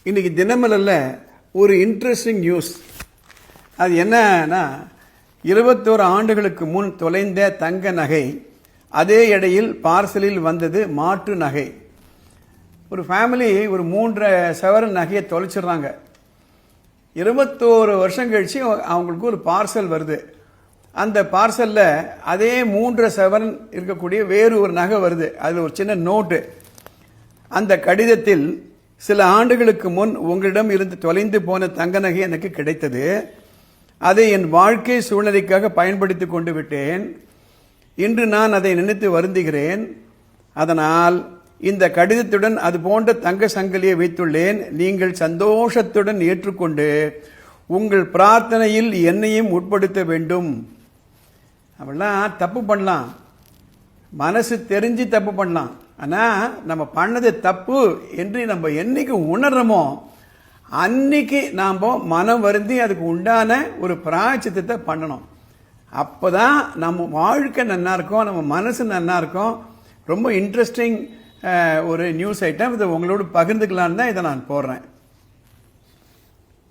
இன்றைக்கி தினமலரில் ஒரு interesting news. அது என்னன்னா, 21 ஆண்டுகளுக்கு முன் தொலைந்த தங்க நகை அதே எடையில் பார்சலில் வந்தது மாற்று நகை. ஒரு ஃபேமிலி ஒரு 3 சவரன் நகையை தொலைச்சிடுறாங்க. 21 வருஷம் கழிச்சு அவங்களுக்கு ஒரு பார்சல் வருது. அந்த பார்சலில் அதே 3 சவரன் இருக்கக்கூடிய வேறு ஒரு நகை வருது. அதில் ஒரு சின்ன நோட்டு. அந்த கடிதத்தில், சில ஆண்டுகளுக்கு முன் உங்களிடம் இருந்து தொலைந்து போன தங்க நகை எனக்கு கிடைத்தது. அதை என் வாழ்க்கை சூழ்நிலைக்காக பயன்படுத்தி கொண்டு விட்டேன். இன்று நான் அதை நினைத்து வருந்துகிறேன். அதனால் இந்த கடிதத்துடன் அது போன்ற தங்க சங்கிலியை வைத்துள்ளேன். நீங்கள் சந்தோஷத்துடன் ஏற்றுக்கொண்டு உங்கள் பிரார்த்தனையில் என்னையும் உட்படுத்த வேண்டும். அவெல்லாம் தப்பு பண்ணலாம், மனசு தெரிஞ்சு தப்பு பண்ணலாம். ஆனால் நம்ம பண்ணது தப்பு என்று நம்ம என்னைக்கு உணர்றோமோ அன்னைக்கு நாம் மனம் வருந்தி அதுக்கு உண்டான ஒரு பிராயச்சித்தத்தை பண்ணணும். அப்போ தான் நம்ம வாழ்க்கை நல்லா இருக்கும், நம்ம மனசு நல்லா இருக்கும். ரொம்ப இன்ட்ரெஸ்டிங் ஒரு நியூஸ் ஐட்டம். இதை உங்களோடு பகிர்ந்துக்கலான்னு தான் இதை நான் போடுறேன்.